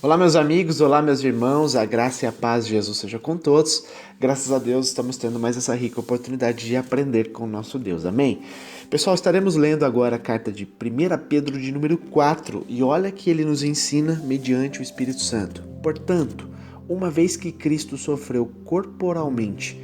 Olá, meus amigos, olá, meus irmãos, a graça e a paz de Jesus seja com todos. Graças a Deus estamos tendo mais essa rica oportunidade de aprender com o nosso Deus, amém? Pessoal, estaremos lendo agora a carta de 1 Pedro de número 4 e olha que ele nos ensina mediante o Espírito Santo. Portanto, uma vez que Cristo sofreu corporalmente,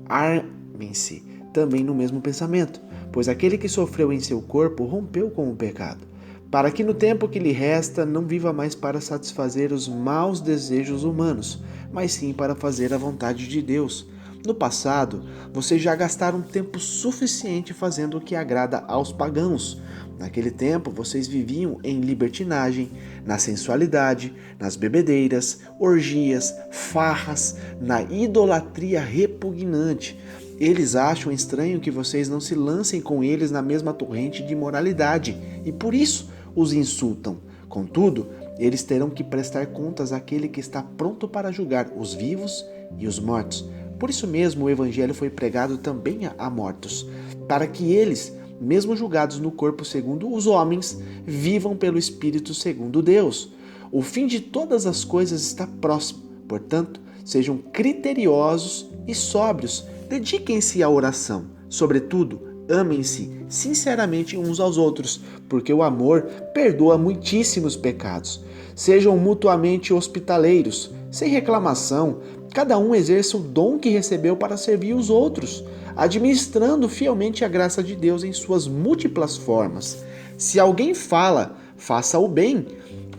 armem-se também no mesmo pensamento, pois aquele que sofreu em seu corpo rompeu com o pecado, para que no tempo que lhe resta não viva mais para satisfazer os maus desejos humanos, mas sim para fazer a vontade de Deus. No passado, vocês já gastaram tempo suficiente fazendo o que agrada aos pagãos. Naquele tempo, vocês viviam em libertinagem, na sensualidade, nas bebedeiras, orgias, farras, na idolatria repugnante. Eles acham estranho que vocês não se lancem com eles na mesma torrente de imoralidade e por isso os insultam. Contudo, eles terão que prestar contas àquele que está pronto para julgar os vivos e os mortos. Por isso mesmo o evangelho foi pregado também a mortos, para que eles, mesmo julgados no corpo segundo os homens, vivam pelo Espírito segundo Deus. O fim de todas as coisas está próximo, portanto, sejam criteriosos e sóbrios. Dediquem-se à oração. Sobretudo, amem-se sinceramente uns aos outros, porque o amor perdoa muitíssimos pecados. Sejam mutuamente hospitaleiros, sem reclamação. Cada um exerça o dom que recebeu para servir os outros, administrando fielmente a graça de Deus em suas múltiplas formas. Se alguém fala, faça o bem.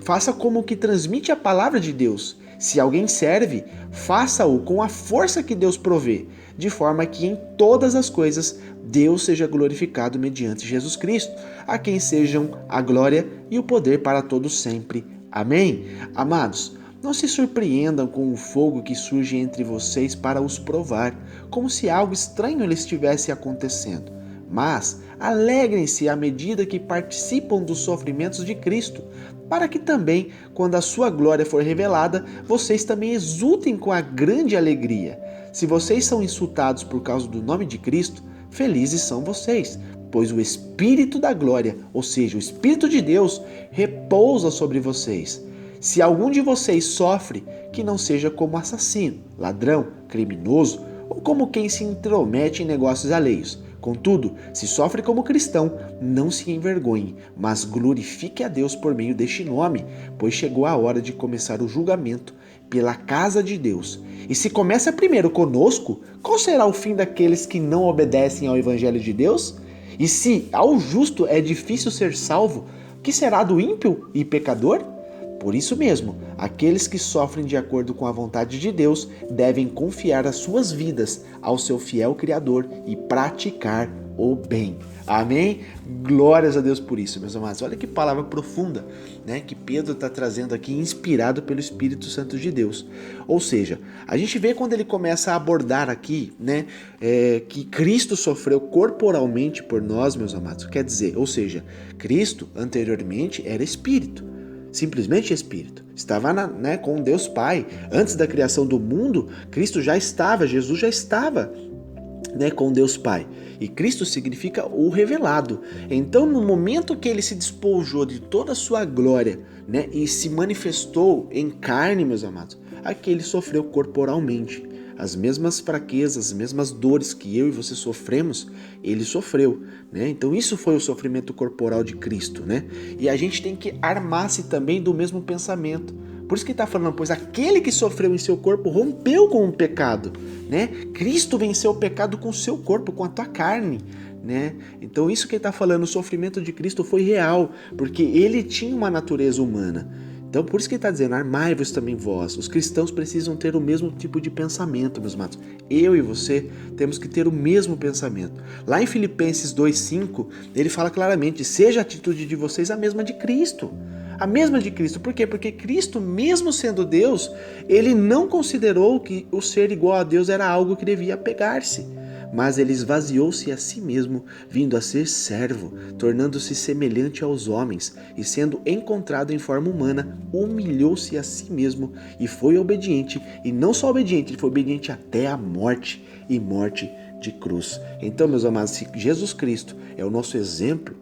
Faça como que transmite a palavra de Deus. Se alguém serve, faça-o com a força que Deus provê, de forma que em todas as coisas Deus seja glorificado mediante Jesus Cristo, a quem sejam a glória e o poder para todos sempre. Amém? Amados, não se surpreendam com o fogo que surge entre vocês para os provar, como se algo estranho lhe estivesse acontecendo. Mas alegrem-se à medida que participam dos sofrimentos de Cristo, para que também, quando a sua glória for revelada, vocês também exultem com a grande alegria. Se vocês são insultados por causa do nome de Cristo, felizes são vocês, pois o Espírito da glória, ou seja, o Espírito de Deus, repousa sobre vocês. Se algum de vocês sofre, que não seja como assassino, ladrão, criminoso ou como quem se intromete em negócios alheios. Contudo, se sofre como cristão, não se envergonhe, mas glorifique a Deus por meio deste nome, pois chegou a hora de começar o julgamento pela casa de Deus. E se começa primeiro conosco, qual será o fim daqueles que não obedecem ao Evangelho de Deus? E se ao justo é difícil ser salvo, o que será do ímpio e pecador? Por isso mesmo, aqueles que sofrem de acordo com a vontade de Deus devem confiar as suas vidas ao seu fiel Criador e praticar o bem. Amém? Glórias a Deus por isso, meus amados. Olha que palavra profunda, né, que Pedro está trazendo aqui, inspirado pelo Espírito Santo de Deus. Ou seja, a gente vê quando ele começa a abordar aqui, né, que Cristo sofreu corporalmente por nós, meus amados. Quer dizer, ou seja, Cristo anteriormente era Espírito. Simplesmente Espírito. Estava com Deus Pai. Antes da criação do mundo, Cristo já estava, Jesus já estava com Deus Pai. E Cristo significa o revelado. Então, no momento que ele se despojou de toda a sua glória, e se manifestou em carne, meus amados, aqui ele sofreu corporalmente. As mesmas fraquezas, as mesmas dores que eu e você sofremos, ele sofreu, Então isso foi o sofrimento corporal de Cristo, E a gente tem que armar-se também do mesmo pensamento. Por isso que ele está falando, pois aquele que sofreu em seu corpo rompeu com o pecado, Cristo venceu o pecado com o seu corpo, com a tua carne, Então isso que ele está falando, o sofrimento de Cristo foi real, porque ele tinha uma natureza humana. Então, por isso que ele está dizendo, armai-vos também vós. Os cristãos precisam ter o mesmo tipo de pensamento, meus amados. Eu e você temos que ter o mesmo pensamento. Lá em Filipenses 2,5, ele fala claramente, seja a atitude de vocês a mesma de Cristo. A mesma de Cristo. Por quê? Porque Cristo, mesmo sendo Deus, ele não considerou que o ser igual a Deus era algo que devia apegar-se. Mas ele esvaziou-se a si mesmo, vindo a ser servo, tornando-se semelhante aos homens, e sendo encontrado em forma humana, humilhou-se a si mesmo e foi obediente, e não só obediente, ele foi obediente até a morte, e morte de cruz. Então, meus amados, se Jesus Cristo é o nosso exemplo,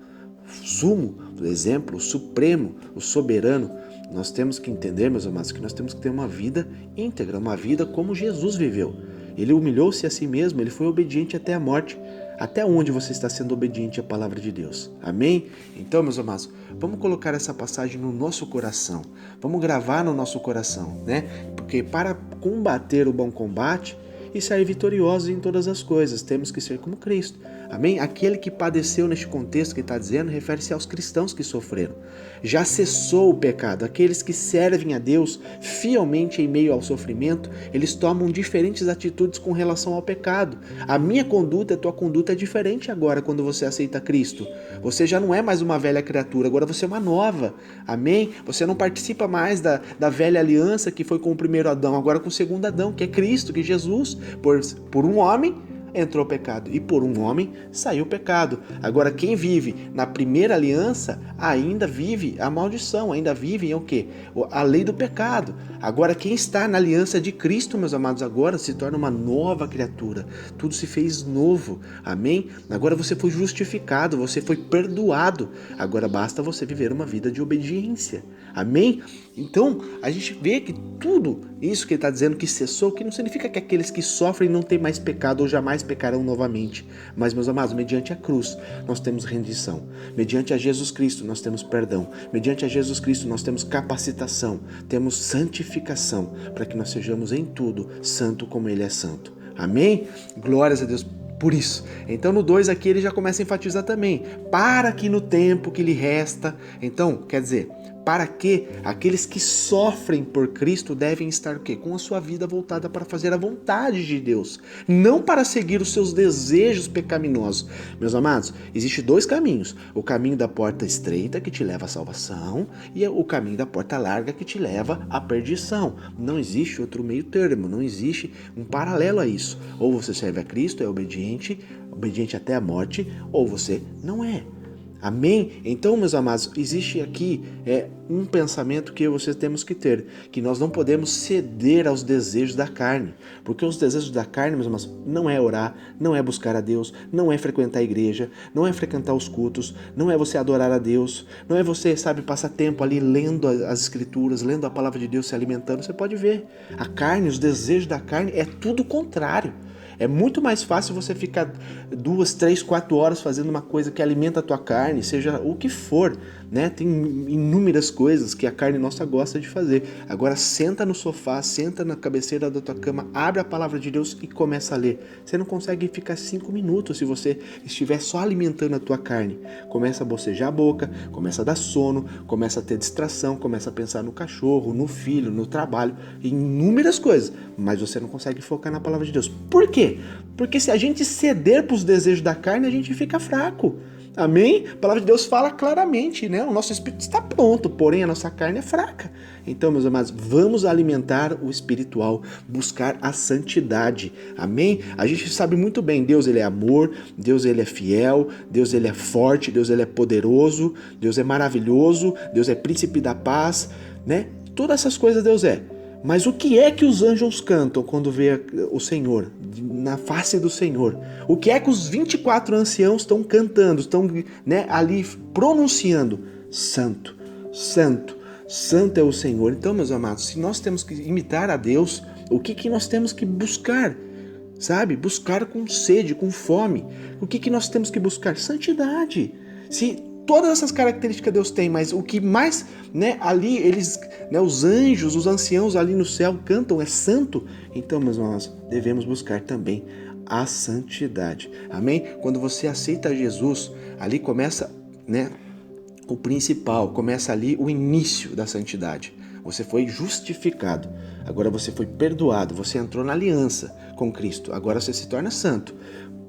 sumo, o exemplo, o supremo, o soberano, Nós temos que entender, meus amados, que nós temos que ter uma vida íntegra, uma vida como Jesus viveu. Ele humilhou-se a si mesmo, ele foi obediente até a morte. Até onde você está sendo obediente à palavra de Deus? Amém? Então, meus amados, vamos colocar essa passagem no nosso coração. Vamos gravar no nosso coração, né? Porque para combater o bom combate e sair vitoriosos em todas as coisas, temos que ser como Cristo. Amém? Aquele que padeceu neste contexto que está dizendo, refere-se aos cristãos que sofreram. Já cessou o pecado. Aqueles que servem a Deus fielmente em meio ao sofrimento, eles tomam diferentes atitudes com relação ao pecado. A minha conduta, a tua conduta é diferente agora quando você aceita Cristo. Você já não é mais uma velha criatura, agora você é uma nova. Amém? Você não participa mais da velha aliança que foi com o primeiro Adão, agora com o segundo Adão, que é Cristo, que é Jesus. Por um homem entrou o pecado e por um homem saiu o pecado. Agora quem vive na primeira aliança ainda vive a maldição, ainda vive o quê? A lei do pecado. Agora quem está na aliança de Cristo, meus amados, agora se torna uma nova criatura. Tudo se fez novo. Amém? Agora você foi justificado, você foi perdoado. Agora basta você viver uma vida de obediência. Amém? Então, a gente vê que tudo isso que ele está dizendo que cessou, que não significa que aqueles que sofrem não têm mais pecado ou jamais pecarão novamente. Mas, meus amados, mediante a cruz, nós temos rendição. Mediante a Jesus Cristo, nós temos perdão. Mediante a Jesus Cristo, nós temos capacitação, temos santificação, para que nós sejamos em tudo santo como Ele é santo. Amém? Glórias a Deus por isso. Então no 2 aqui ele já começa a enfatizar também, para que no tempo que lhe resta, então, quer dizer, para que aqueles que sofrem por Cristo devem estar o quê? Com a sua vida voltada para fazer a vontade de Deus, não para seguir os seus desejos pecaminosos. Meus amados, existem dois caminhos, o caminho da porta estreita que te leva à salvação e o caminho da porta larga que te leva à perdição. Não existe outro meio termo, não existe um paralelo a isso. Ou você serve a Cristo, é obediente até a morte, ou você não é. Amém? Então, meus amados, existe aqui um pensamento que você temos que ter, que nós não podemos ceder aos desejos da carne, porque os desejos da carne, meus amados, não é orar, não é buscar a Deus, não é frequentar a igreja, não é frequentar os cultos, não é você adorar a Deus, não é você, passar tempo ali lendo as escrituras, lendo a palavra de Deus, se alimentando. Você pode ver, a carne, os desejos da carne é tudo o contrário. É muito mais fácil você ficar 2, 3, 4 horas fazendo uma coisa que alimenta a tua carne, seja o que for, né? Tem inúmeras coisas que a carne nossa gosta de fazer. Agora senta no sofá, senta na cabeceira da tua cama, abre a palavra de Deus e começa a ler. Você não consegue ficar 5 minutos se você estiver só alimentando a tua carne. Começa a bocejar a boca, começa a dar sono, começa a ter distração, começa a pensar no cachorro, no filho, no trabalho, em inúmeras coisas, mas você não consegue focar na palavra de Deus. Por quê? Porque se a gente ceder para os desejos da carne, a gente fica fraco. Amém? A palavra de Deus fala claramente, né? O nosso espírito está pronto, porém a nossa carne é fraca. Então, meus amados, vamos alimentar o espiritual, buscar a santidade. Amém? A gente sabe muito bem, Deus ele é amor, Deus ele é fiel, Deus ele é forte, Deus ele é poderoso, Deus é maravilhoso, Deus é príncipe da paz, né? Todas essas coisas Deus é. Mas o que é que os anjos cantam quando vê o Senhor, na face do Senhor? O que é que os 24 anciãos estão cantando, estão, né, ali pronunciando? Santo, santo, santo é o Senhor. Então, meus amados, se nós temos que imitar a Deus, o que nós temos que buscar? Buscar com sede, com fome. O que nós temos que buscar? Santidade. Se todas essas características Deus tem, mas o que mais, né, ali eles, né, os anjos, os anciãos ali no céu cantam é santo. Então, meus irmãos, devemos buscar também a santidade. Amém? Quando você aceita Jesus, ali começa, né, o principal, começa ali o início da santidade. Você foi justificado, agora você foi perdoado, você entrou na aliança com Cristo, agora você se torna santo.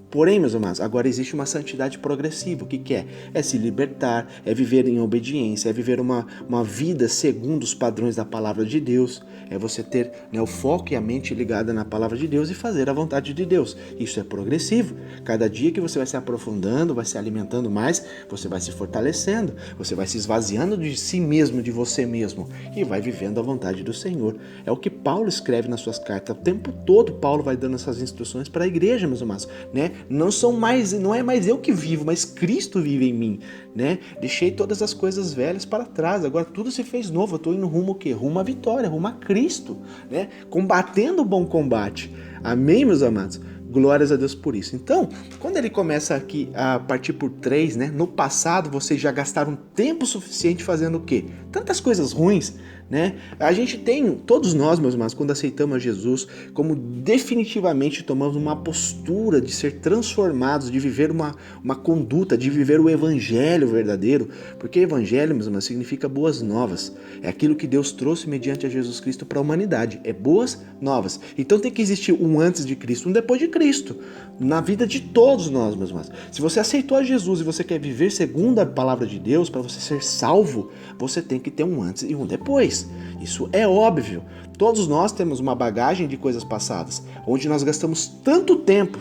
Porém, meus amados, agora existe uma santidade progressiva. O que é? É se libertar, é viver em obediência, é viver uma vida segundo os padrões da palavra de Deus. É você ter, né, o foco e a mente ligada na palavra de Deus e fazer a vontade de Deus. Isso é progressivo. Cada dia que você vai se aprofundando, vai se alimentando mais, você vai se fortalecendo, você vai se esvaziando de si mesmo, de você mesmo, e vai vivendo a vontade do Senhor. É o que Paulo escreve nas suas cartas. O tempo todo Paulo vai dando essas instruções para a igreja, meus amados, né? Não é mais eu que vivo, mas Cristo vive em mim, né? Deixei todas as coisas velhas para trás, agora tudo se fez novo. Eu estou indo rumo ao quê? Rumo à vitória, rumo a Cristo, né? Combatendo o bom combate. Amém, meus amados? Glórias a Deus por isso. Então, quando ele começa aqui a partir por 3, né? No passado, vocês já gastaram tempo suficiente fazendo o quê? Tantas coisas ruins, né? A gente tem, todos nós, meus irmãos, quando aceitamos a Jesus, como definitivamente tomamos uma postura de ser transformados, de viver uma conduta, de viver o evangelho verdadeiro, porque evangelho, meus irmãos, significa boas novas. É aquilo que Deus trouxe mediante a Jesus Cristo para a humanidade. É boas novas. Então tem que existir um antes de Cristo, um depois de Cristo, na vida de todos nós, meus irmãos. Se você aceitou a Jesus e você quer viver segundo a palavra de Deus, para você ser salvo, você tem que ter um antes e um depois. Isso é óbvio. Todos nós temos uma bagagem de coisas passadas, onde nós gastamos tanto tempo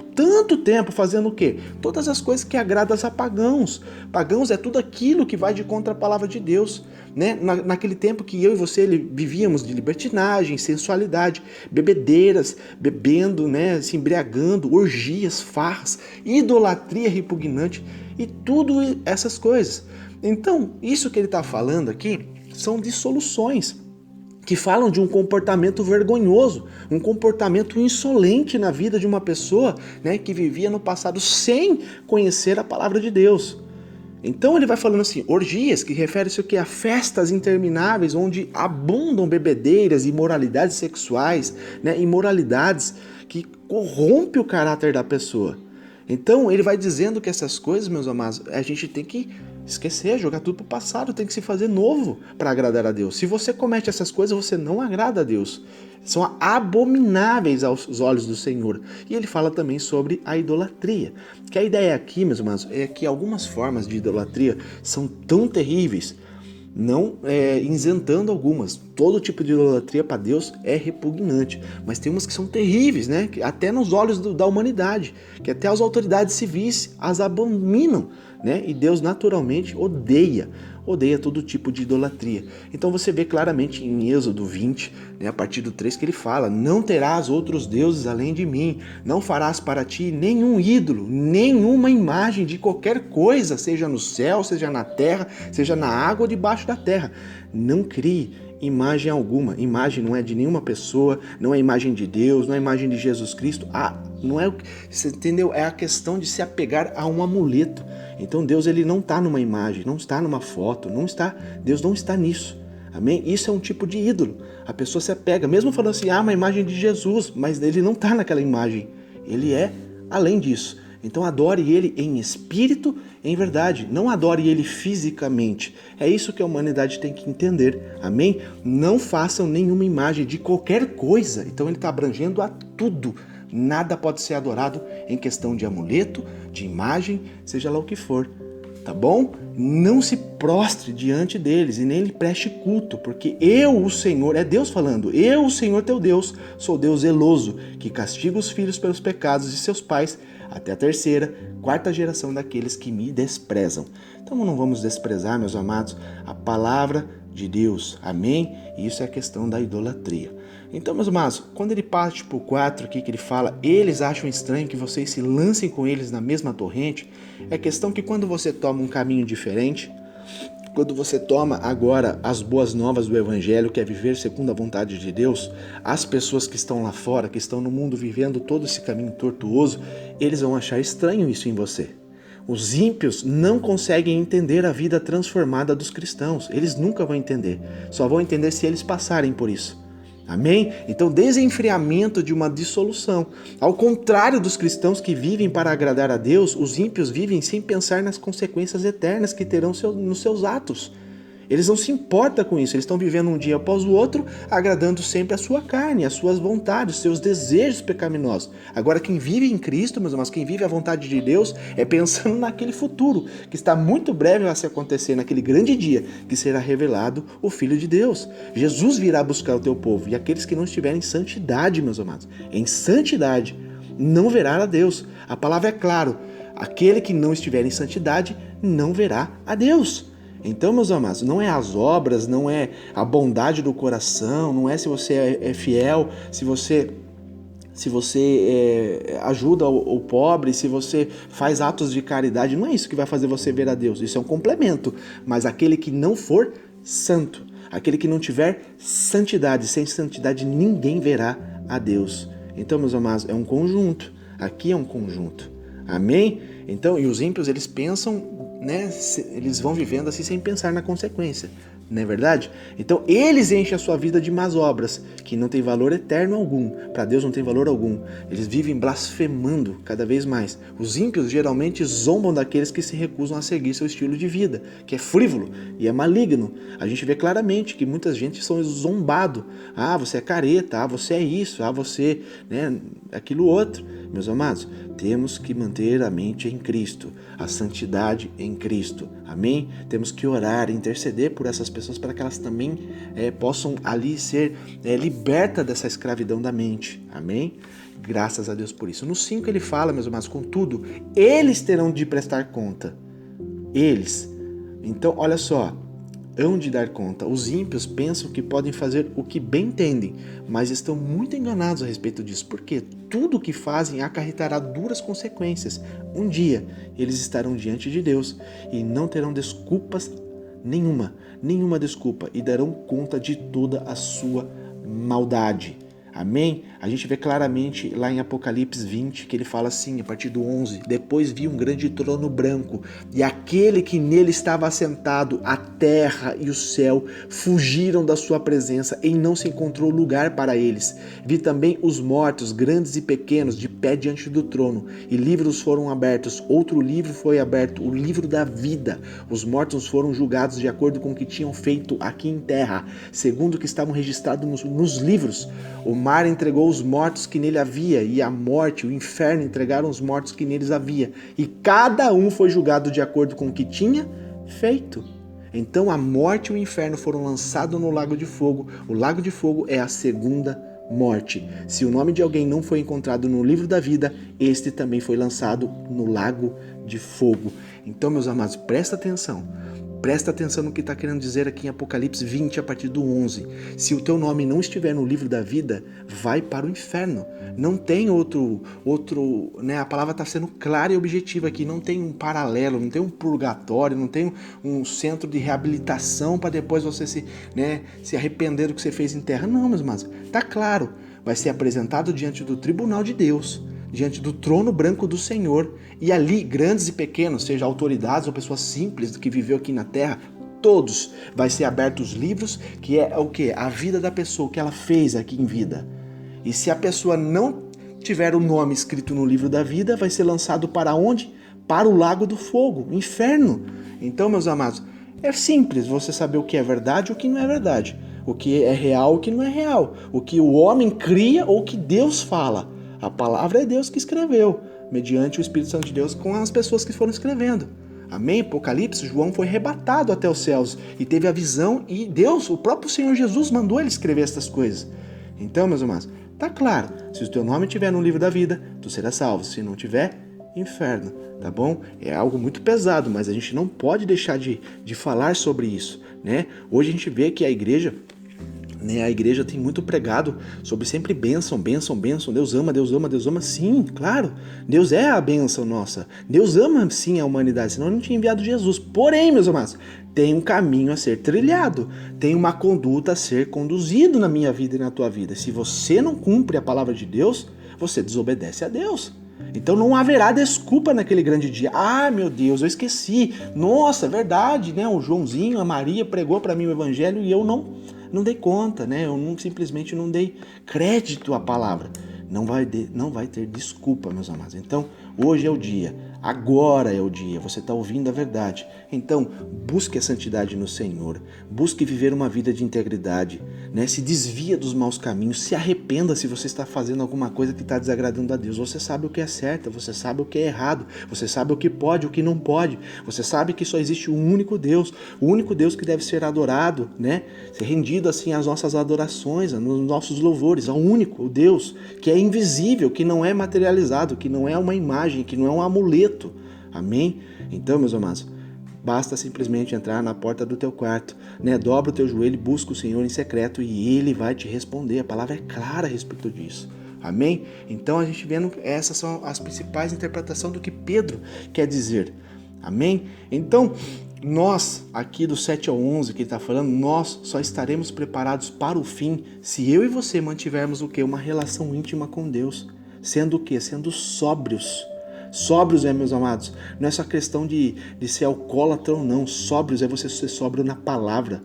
fazendo o quê? Todas as coisas que agradam a pagãos. Pagãos é tudo aquilo que vai de contra a palavra de Deus, né? Naquele tempo que eu e você vivíamos de libertinagem, sensualidade, bebedeiras, bebendo, né? Se embriagando, orgias, farras, idolatria repugnante e tudo essas coisas. Então, isso que ele está falando aqui são dissoluções que falam de um comportamento vergonhoso, um comportamento insolente na vida de uma pessoa, né, que vivia no passado sem conhecer a palavra de Deus. Então ele vai falando assim, orgias, que refere-se a festas intermináveis, onde abundam bebedeiras, imoralidades sexuais, né, imoralidades que corrompem o caráter da pessoa. Então ele vai dizendo que essas coisas, meus amados, a gente tem que esquecer, jogar tudo para o passado, tem que se fazer novo para agradar a Deus. Se você comete essas coisas, você não agrada a Deus. São abomináveis aos olhos do Senhor. E ele fala também sobre a idolatria. Que a ideia aqui, meus irmãos, é que algumas formas de idolatria são tão terríveis, não isentando algumas. Todo tipo de idolatria para Deus é repugnante, mas tem umas que são terríveis, né? Que até nos olhos da humanidade, que até as autoridades civis as abominam, né? E Deus naturalmente odeia todo tipo de idolatria. Então você vê claramente em Êxodo 20, né, a partir do 3, que ele fala: não terás outros deuses além de mim, não farás para ti nenhum ídolo, nenhuma imagem de qualquer coisa, seja no céu, seja na terra, seja na água ou debaixo da terra. Não crie imagem alguma. Imagem não é de nenhuma pessoa, não é imagem de Deus, não é imagem de Jesus Cristo. Não é, você entendeu? É a questão de se apegar a um amuleto. Então Deus, ele não está numa imagem, não está numa foto, Deus não está nisso. Amém? Isso é um tipo de ídolo. A pessoa se apega, mesmo falando assim, uma imagem de Jesus, mas ele não está naquela imagem. Ele é além disso. Então adore ele em espírito, em verdade. Não adore ele fisicamente. É isso que a humanidade tem que entender. Amém? Não façam nenhuma imagem de qualquer coisa. Então ele está abrangendo a tudo. Nada pode ser adorado em questão de amuleto, de imagem, seja lá o que for. Tá bom? Não se prostre diante deles e nem lhe preste culto, porque eu, o Senhor, é Deus falando, eu, o Senhor teu Deus, sou Deus zeloso, que castiga os filhos pelos pecados de seus pais, até a terceira, quarta geração daqueles que me desprezam. Então não vamos desprezar, meus amados, a palavra de Deus. Amém? E isso é a questão da idolatria. Então, meus amados, quando ele parte para o 4 aqui, que ele fala, eles acham estranho que vocês se lancem com eles na mesma torrente, é questão que quando você toma um caminho diferente, quando você toma agora as boas novas do Evangelho, que é viver segundo a vontade de Deus, as pessoas que estão lá fora, que estão no mundo vivendo todo esse caminho tortuoso, eles vão achar estranho isso em você. Os ímpios não conseguem entender a vida transformada dos cristãos. Eles nunca vão entender. Só vão entender se eles passarem por isso. Amém? Então, desenfreamento de uma dissolução. Ao contrário dos cristãos que vivem para agradar a Deus, os ímpios vivem sem pensar nas consequências eternas que terão nos seus atos. Eles não se importam com isso, eles estão vivendo um dia após o outro, agradando sempre a sua carne, as suas vontades, os seus desejos pecaminosos. Agora, quem vive em Cristo, meus irmãos, quem vive a vontade de Deus, é pensando naquele futuro, que está muito breve a se acontecer, naquele grande dia, que será revelado o Filho de Deus. Jesus virá buscar o teu povo, e aqueles que não estiverem em santidade, meus amados, em santidade, não verá a Deus. A palavra é clara, aquele que não estiver em santidade, não verá a Deus. Então, meus amados, não é as obras, não é a bondade do coração, não é se você é fiel, se você se você ajuda o pobre, se você faz atos de caridade, não é isso que vai fazer você ver a Deus, isso é um complemento. Mas aquele que não for santo, aquele que não tiver santidade, sem santidade ninguém verá a Deus. Então, meus amados, é um conjunto, aqui é um conjunto, amém? Então, e os ímpios, eles pensam, né, eles vão vivendo assim sem pensar na consequência. Não é verdade? Então eles enchem a sua vida de más obras, que não tem valor eterno algum, para Deus não tem valor algum. Eles vivem blasfemando cada vez mais. Os ímpios geralmente zombam daqueles que se recusam a seguir seu estilo de vida, que é frívolo e é maligno. A gente vê claramente que muita gente são zombados. Ah, você é careta, ah, você é isso, ah, você, né, aquilo outro. Meus amados, temos que manter a mente em Cristo, a santidade em Cristo, amém? Temos que orar, interceder por essas pessoas para que elas também possam ali ser libertas dessa escravidão da mente, amém? Graças a Deus por isso. No 5 ele fala, meus amados, contudo, eles terão de prestar conta, eles. Então, olha só, hão de dar conta. Os ímpios pensam que podem fazer o que bem entendem, mas estão muito enganados a respeito disso, porque tudo o que fazem acarretará duras consequências. Um dia eles estarão diante de Deus e não terão desculpas nenhuma desculpa, e darão conta de toda a sua maldade. Amém? A gente vê claramente lá em Apocalipse 20 que ele fala assim, a partir do 11: depois vi um grande trono branco e aquele que nele estava assentado, a terra e o céu fugiram da sua presença e não se encontrou lugar para eles. Vi também os mortos, grandes e pequenos, de pé diante do trono, e livros foram abertos. Outro livro foi aberto, o livro da vida. Os mortos foram julgados de acordo com o que tinham feito aqui em terra, segundo o que estavam registrados nos livros. O mar entregou os mortos que nele havia, e a morte, o inferno entregaram os mortos que neles havia, e cada um foi julgado de acordo com o que tinha feito. Então a morte e o inferno foram lançados no lago de fogo. O lago de fogo é a segunda morte. Se o nome de alguém não foi encontrado no livro da vida, este também foi lançado no lago de fogo. Então, meus amados, presta atenção. Presta atenção no que está querendo dizer aqui em Apocalipse 20, a partir do 11. Se o teu nome não estiver no livro da vida, vai para o inferno. Não tem outro, né? A palavra está sendo clara e objetiva aqui. Não tem um paralelo, não tem um purgatório, não tem um centro de reabilitação para depois você se arrepender do que você fez em terra. Não, meus irmãos, está claro. Vai ser apresentado diante do tribunal de Deus, diante do trono branco do Senhor, e ali, grandes e pequenos, seja autoridades ou pessoas simples que viveu aqui na terra, todos, vai ser abertos os livros, que é o que? A vida da pessoa, o que ela fez aqui em vida. E se a pessoa não tiver o nome escrito no livro da vida, vai ser lançado para onde? Para o lago do fogo, o inferno. Então, meus amados, é simples você saber o que é verdade e o que não é verdade, o que é real e o que não é real, o que o homem cria ou o que Deus fala. A palavra é Deus que escreveu, mediante o Espírito Santo de Deus com as pessoas que foram escrevendo. Amém? Apocalipse, João foi arrebatado até os céus e teve a visão, e Deus, o próprio Senhor Jesus, mandou ele escrever essas coisas. Então, meus irmãos, tá claro, se o teu nome estiver no livro da vida, tu serás salvo. Se não tiver, inferno, tá bom? É algo muito pesado, mas a gente não pode deixar de falar sobre isso, né? Hoje a gente vê que a igreja tem muito pregado sobre sempre bênção, bênção, bênção. Deus ama, Deus ama, Deus ama. Sim, claro. Deus é a bênção nossa. Deus ama sim a humanidade, senão ele não tinha enviado Jesus. Porém, meus amados, tem um caminho a ser trilhado. Tem uma conduta a ser conduzido na minha vida e na tua vida. Se você não cumpre a palavra de Deus, você desobedece a Deus. Então não haverá desculpa naquele grande dia. Ah, meu Deus, eu esqueci. Nossa, é verdade, né? O Joãozinho, a Maria pregou para mim o evangelho e eu não dei conta, né? Eu simplesmente não dei crédito à palavra. Não vai ter desculpa, meus amados. Então, hoje é o dia, agora é o dia, você está ouvindo a verdade. Então, busque a santidade no Senhor, busque viver uma vida de integridade, né? Se desvia dos maus caminhos, se arrependa se você está fazendo alguma coisa que está desagradando a Deus. Você sabe o que é certo, você sabe o que é errado, você sabe o que pode, o que não pode, você sabe que só existe um único Deus, o único Deus que deve ser adorado, né? Ser rendido assim às nossas adorações, nos nossos louvores, ao único, o Deus que é invisível, que não é materializado, que não é uma imagem, que não é um amuleto. Amém? Então, meus amados, basta simplesmente entrar na porta do teu quarto, né? Dobra o teu joelho, busca o Senhor em secreto e Ele vai te responder. A palavra é clara a respeito disso. Amém? Então a gente vendo, essas são as principais interpretações do que Pedro quer dizer. Amém? Então, nós, aqui do 7 ao 11, que ele está falando, nós só estaremos preparados para o fim se eu e você mantivermos o quê? Uma relação íntima com Deus. Sendo o quê? Sendo sóbrios. Sóbrios, meus amados, não é só questão de ser alcoólatra ou não. Sóbrios é você ser sóbrio na palavra,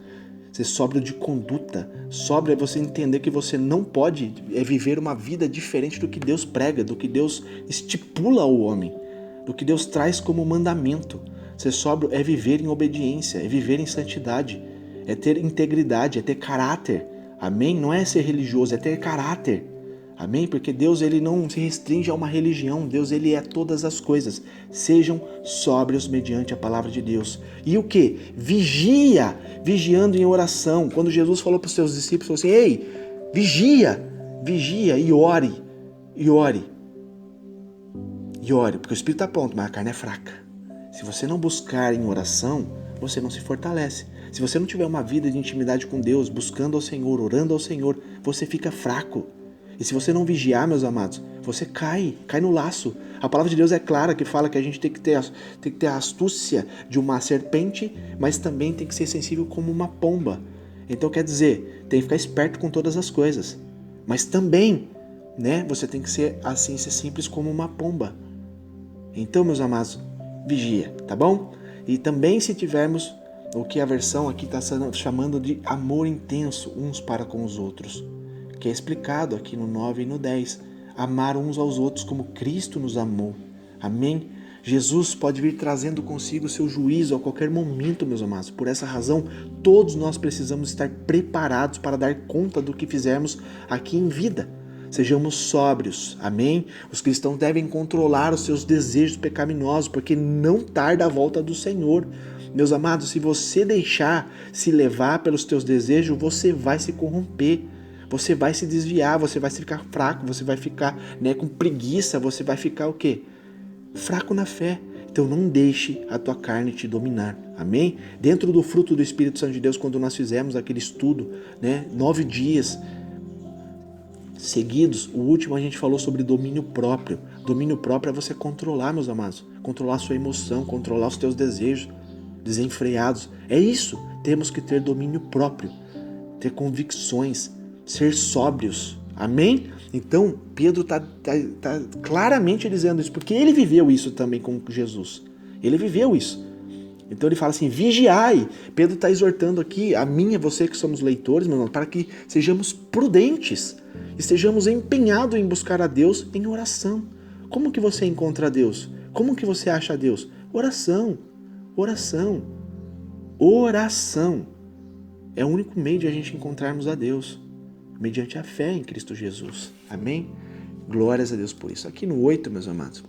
ser sóbrio de conduta. Sóbrio é você entender que você não pode viver uma vida diferente do que Deus prega, do que Deus estipula ao homem, do que Deus traz como mandamento. Ser sóbrio é viver em obediência, é viver em santidade, é ter integridade, é ter caráter. Amém? Não é ser religioso, é ter caráter. Amém? Porque Deus, ele não se restringe a uma religião. Deus, ele é todas as coisas. Sejam sóbrios mediante a palavra de Deus. E o que? Vigiando em oração. Quando Jesus falou para os seus discípulos, falou assim, ei, vigia e ore. E ore, porque o espírito está pronto, mas a carne é fraca. Se você não buscar em oração, você não se fortalece. Se você não tiver uma vida de intimidade com Deus, buscando ao Senhor, orando ao Senhor, você fica fraco. E se você não vigiar, meus amados, você cai no laço. A palavra de Deus é clara, que fala que a gente tem que ter a astúcia de uma serpente, mas também tem que ser sensível como uma pomba. Então quer dizer, tem que ficar esperto com todas as coisas. Mas também, né, você tem que ser assim, ser simples como uma pomba. Então, meus amados, vigia, tá bom? E também se tivermos o que a versão aqui está chamando de amor intenso uns para com os outros, que é explicado aqui no 9 e no 10. Amar uns aos outros como Cristo nos amou. Amém? Jesus pode vir trazendo consigo o seu juízo a qualquer momento, meus amados. Por essa razão, todos nós precisamos estar preparados para dar conta do que fizermos aqui em vida. Sejamos sóbrios, amém? Os cristãos devem controlar os seus desejos pecaminosos, porque não tarda a volta do Senhor. Meus amados, se você deixar se levar pelos teus desejos, você vai se corromper. Você vai se desviar, você vai ficar fraco, você vai ficar, né, com preguiça, você vai ficar o quê? Fraco na fé. Então não deixe a tua carne te dominar, amém? Dentro do fruto do Espírito Santo de Deus, quando nós fizemos aquele estudo, né, 9 dias seguidos, o último a gente falou sobre domínio próprio. Domínio próprio é você controlar, meus amados, controlar a sua emoção, controlar os teus desejos desenfreados. É isso, temos que ter domínio próprio, ter convicções, ser sóbrios, amém? Então Pedro está claramente dizendo isso, porque ele viveu isso também com Jesus, ele viveu isso. Então ele fala assim, vigiai. Pedro está exortando aqui a mim e você que somos leitores, meu irmão, para que sejamos prudentes, estejamos empenhados em buscar a Deus em oração. Como que você encontra a Deus? Como que você acha a Deus? Oração. É o único meio de a gente encontrarmos a Deus, mediante a fé em Cristo Jesus. Amém? Glórias a Deus por isso. Aqui no 8, meus amados,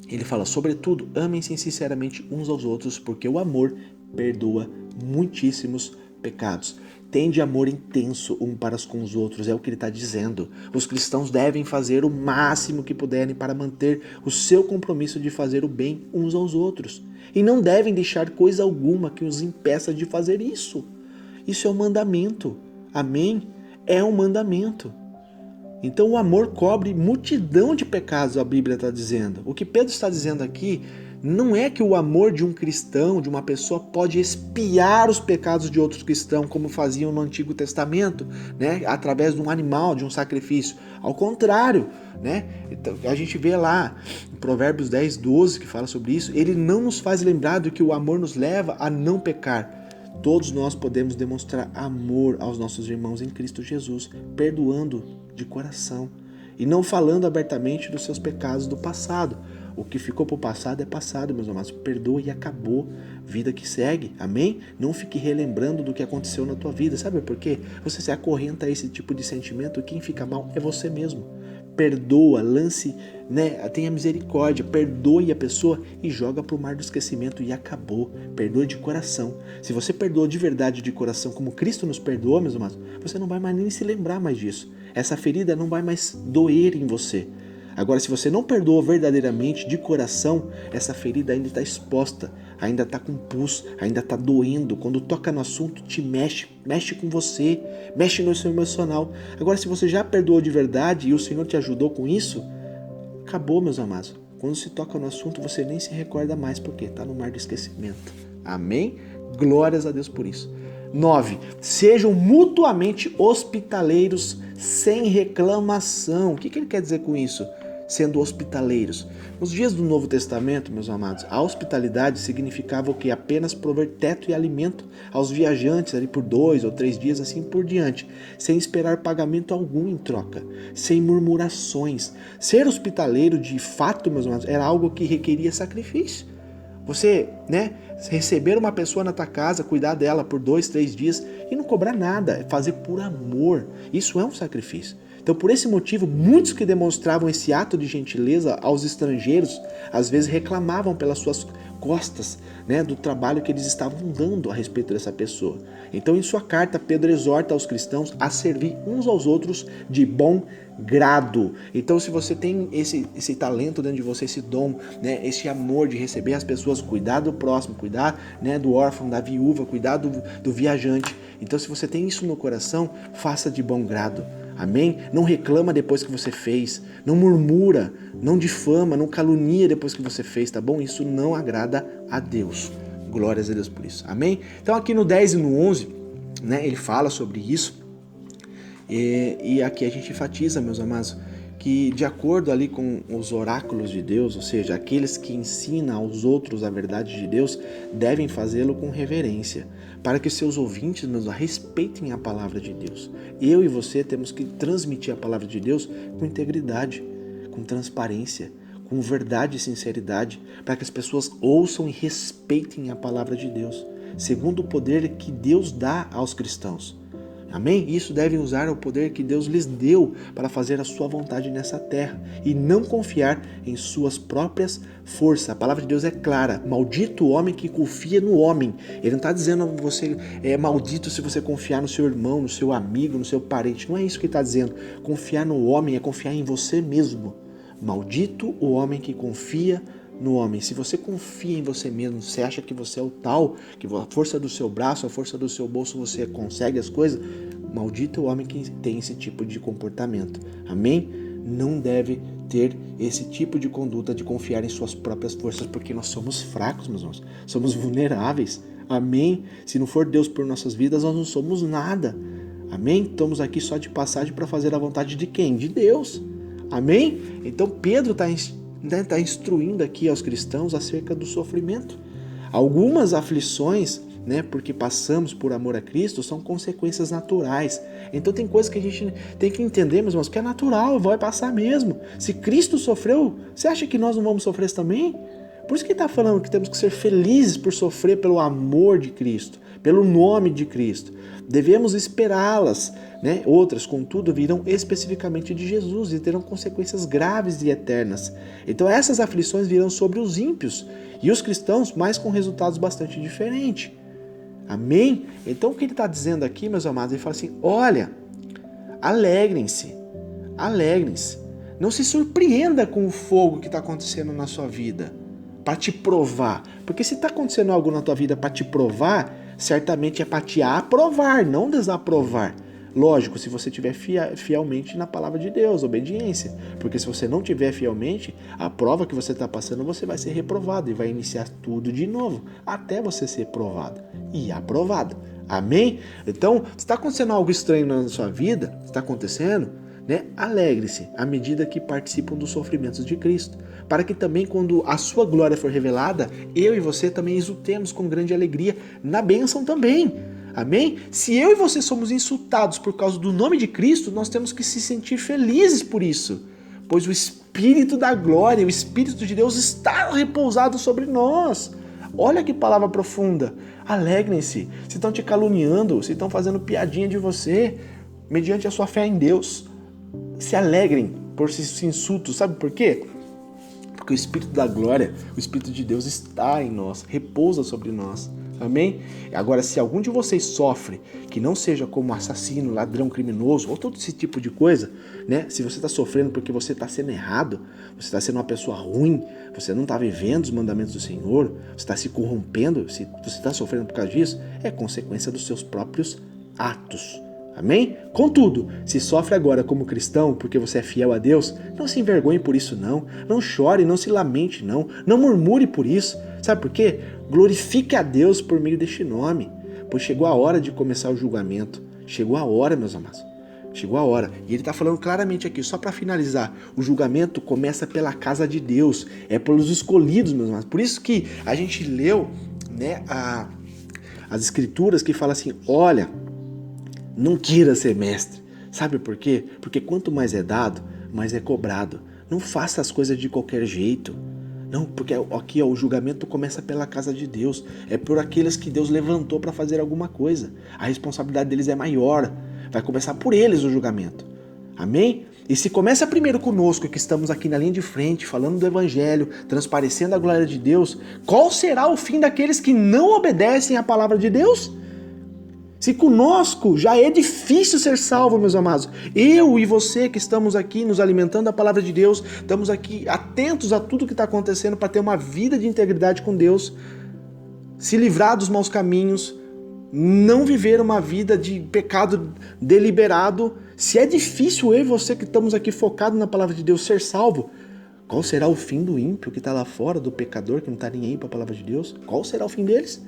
ele fala, sobretudo, amem-se sinceramente uns aos outros, porque o amor perdoa muitíssimos pecados. Tende amor intenso um para com os outros, é o que ele está dizendo. Os cristãos devem fazer o máximo que puderem para manter o seu compromisso de fazer o bem uns aos outros. E não devem deixar coisa alguma que os impeça de fazer isso. Isso é um mandamento. Amém? É um mandamento. Então o amor cobre multidão de pecados, a Bíblia está dizendo. O que Pedro está dizendo aqui não é que o amor de um cristão, de uma pessoa, pode expiar os pecados de outros cristãos, como faziam no Antigo Testamento, né? Através de um animal, de um sacrifício. Ao contrário, né? Então, a gente vê lá em Provérbios 10, 12, que fala sobre isso. Ele não nos faz lembrar do que o amor nos leva a não pecar. Todos nós podemos demonstrar amor aos nossos irmãos em Cristo Jesus, perdoando de coração e não falando abertamente dos seus pecados do passado. O que ficou para o passado é passado, meus amados. Perdoa e acabou. Vida que segue, amém? Não fique relembrando do que aconteceu na tua vida. Sabe por quê? Você se acorrenta a esse tipo de sentimento, quem fica mal é você mesmo. Perdoa, lance, né? Tenha misericórdia, perdoe a pessoa e joga para o mar do esquecimento e acabou. Perdoa de coração. Se você perdoa de verdade, de coração, como Cristo nos perdoou, meus amados, você não vai mais nem se lembrar mais disso. Essa ferida não vai mais doer em você. Agora, se você não perdoa verdadeiramente, de coração, essa ferida ainda está exposta. ainda está com pus, ainda está doendo. Quando toca no assunto, te mexe com você, mexe no seu emocional. Agora, se você já perdoou de verdade e o Senhor te ajudou com isso, acabou, meus amados. Quando se toca no assunto, você nem se recorda mais, porque está no mar do esquecimento. Amém? Glórias a Deus por isso. 9. Sejam mutuamente hospitaleiros sem reclamação. O que ele quer dizer com isso? Sendo hospitaleiros. Nos dias do Novo Testamento, meus amados, a hospitalidade significava o que? Apenas prover teto e alimento aos viajantes ali por 2 ou 3 dias, assim por diante, sem esperar pagamento algum em troca, sem murmurações. Ser hospitaleiro, de fato, meus amados, era algo que requeria sacrifício. Você, receber uma pessoa na tua casa, cuidar dela por 2, 3 dias e não cobrar nada, fazer por amor. Isso é um sacrifício. Então, por esse motivo, muitos que demonstravam esse ato de gentileza aos estrangeiros, às vezes reclamavam pelas suas costas, do trabalho que eles estavam dando a respeito dessa pessoa. Então, em sua carta, Pedro exorta os cristãos a servir uns aos outros de bom grado. Então, se você tem esse talento dentro de você, esse dom, esse amor de receber as pessoas, cuidar do próximo, cuidar do órfão, da viúva, cuidar do viajante. Então, se você tem isso no coração, faça de bom grado. Amém? Não reclama depois que você fez, não murmura, não difama, não calunia depois que você fez, tá bom? Isso não agrada a Deus. Glórias a Deus por isso. Amém? Então aqui no 10 e no 11, ele fala sobre isso. E aqui a gente enfatiza, meus amados, que de acordo ali com os oráculos de Deus, ou seja, aqueles que ensinam aos outros a verdade de Deus, devem fazê-lo com reverência, para que seus ouvintes, meus, respeitem a palavra de Deus. Eu e você temos que transmitir a palavra de Deus com integridade, com transparência, com verdade e sinceridade, para que as pessoas ouçam e respeitem a palavra de Deus, segundo o poder que Deus dá aos cristãos. Amém? Isso devem usar o poder que Deus lhes deu para fazer a sua vontade nessa terra e não confiar em suas próprias forças. A palavra de Deus é clara. Maldito o homem que confia no homem. Ele não está dizendo que você é maldito se você confiar no seu irmão, no seu amigo, no seu parente. Não é isso que ele está dizendo. Confiar no homem é confiar em você mesmo. Maldito o homem que confia no homem. Se você confia em você mesmo, você acha que você é o tal, que a força do seu braço, a força do seu bolso, você consegue as coisas, maldito é o homem que tem esse tipo de comportamento. Amém? Não deve ter esse tipo de conduta de confiar em suas próprias forças, porque nós somos fracos, meus irmãos. Somos vulneráveis. Amém? Se não for Deus por nossas vidas, nós não somos nada. Amém? Estamos aqui só de passagem para fazer a vontade de quem? De Deus. Amém? Então Pedro está instruindo aqui aos cristãos acerca do sofrimento. Algumas aflições, porque passamos por amor a Cristo, são consequências naturais. Então tem coisas que a gente tem que entender, meus irmãos, que é natural, vai passar mesmo. Se Cristo sofreu, você acha que nós não vamos sofrer isso também? Por isso que ele está falando que temos que ser felizes por sofrer pelo amor de Cristo, pelo nome de Cristo. Devemos esperá-las, Outras, contudo, virão especificamente de Jesus e terão consequências graves e eternas. Então essas aflições virão sobre os ímpios e os cristãos, mas com resultados bastante diferentes. Amém? Então o que ele está dizendo aqui, meus amados, ele fala assim, olha, alegrem-se, não se surpreenda com o fogo que está acontecendo na sua vida, para te provar, porque se está acontecendo algo na tua vida para te provar, certamente é para te aprovar, não desaprovar. Lógico, se você estiver fielmente na palavra de Deus, obediência. Porque se você não estiver fielmente, a prova que você está passando, você vai ser reprovado e vai iniciar tudo de novo, até você ser provado e aprovado. Amém? Então, se está acontecendo algo estranho na sua vida, está acontecendo, alegre-se à medida que participam dos sofrimentos de Cristo, para que também quando a sua glória for revelada, eu e você também exultemos com grande alegria na bênção também. Amém? Se eu e você somos insultados por causa do nome de Cristo, nós temos que se sentir felizes por isso, pois o Espírito da glória, o Espírito de Deus está repousado sobre nós. Olha que palavra profunda. Alegrem-se. Se estão te caluniando, se estão fazendo piadinha de você, mediante a sua fé em Deus, se alegrem por esses insultos. Sabe por quê? Porque o Espírito da glória, o Espírito de Deus está em nós, repousa sobre nós. Amém? Agora, se algum de vocês sofre, que não seja como assassino, ladrão, criminoso, ou todo esse tipo de coisa, né? Se você está sofrendo porque você está sendo errado, você está sendo uma pessoa ruim, você não está vivendo os mandamentos do Senhor, você está se corrompendo, se você está sofrendo por causa disso, é consequência dos seus próprios atos. Amém? Contudo, se sofre agora como cristão porque você é fiel a Deus, não se envergonhe por isso não, não chore, não se lamente não, não murmure por isso. Sabe por quê? Glorifique a Deus por meio deste nome, pois chegou a hora de começar o julgamento. Chegou a hora, meus amados. Chegou a hora. E ele está falando claramente aqui, só para finalizar, o julgamento começa pela casa de Deus, é pelos escolhidos, meus amados. Por isso que a gente leu, né, as escrituras que falam assim, olha, não queira ser mestre. Sabe por quê? Porque quanto mais é dado, mais é cobrado. Não faça as coisas de qualquer jeito. Não, porque aqui o julgamento começa pela casa de Deus. É por aqueles que Deus levantou para fazer alguma coisa. A responsabilidade deles é maior. Vai começar por eles o julgamento. Amém? E se começa primeiro conosco, que estamos aqui na linha de frente, falando do Evangelho, transparecendo a glória de Deus, qual será o fim daqueles que não obedecem à palavra de Deus? Se conosco já é difícil ser salvo, meus amados, eu e você que estamos aqui nos alimentando da palavra de Deus, estamos aqui atentos a tudo que está acontecendo para ter uma vida de integridade com Deus, se livrar dos maus caminhos, não viver uma vida de pecado deliberado. Se é difícil eu e você que estamos aqui focados na palavra de Deus ser salvo, qual será o fim do ímpio que está lá fora, do pecador que não está nem aí para a palavra de Deus? Qual será o fim deles?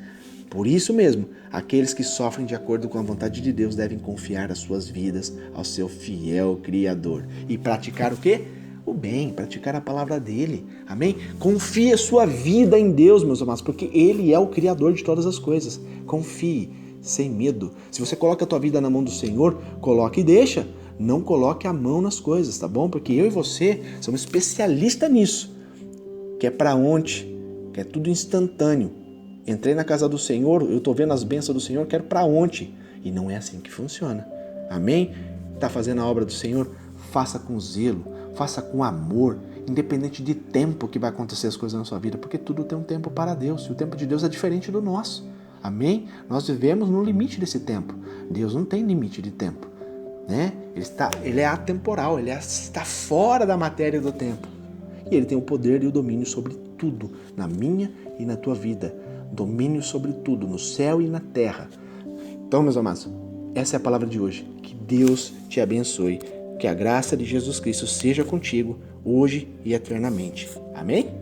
Por isso mesmo, aqueles que sofrem de acordo com a vontade de Deus devem confiar as suas vidas ao seu fiel Criador. E praticar o quê? O bem, praticar a palavra dele. Amém? Confie a sua vida em Deus, meus amados, porque ele é o Criador de todas as coisas. Confie, sem medo. Se você coloca a tua vida na mão do Senhor, coloque e deixa. Não coloque a mão nas coisas, tá bom? Porque eu e você somos especialistas nisso. Que é pra ontem, que é tudo instantâneo. Entrei na casa do Senhor, eu estou vendo as bênçãos do Senhor, quero para ontem. E não é assim que funciona. Amém? Está fazendo a obra do Senhor? Faça com zelo, faça com amor, independente de tempo que vai acontecer as coisas na sua vida, porque tudo tem um tempo para Deus, e o tempo de Deus é diferente do nosso. Amém? Nós vivemos no limite desse tempo. Deus não tem limite de tempo, né? Ele é atemporal, ele está fora da matéria do tempo. E ele tem o poder e o domínio sobre tudo, na minha e na tua vida. Domínio sobre tudo, no céu e na terra. Então, meus amados, essa é a palavra de hoje. Que Deus te abençoe. Que a graça de Jesus Cristo seja contigo, hoje e eternamente. Amém?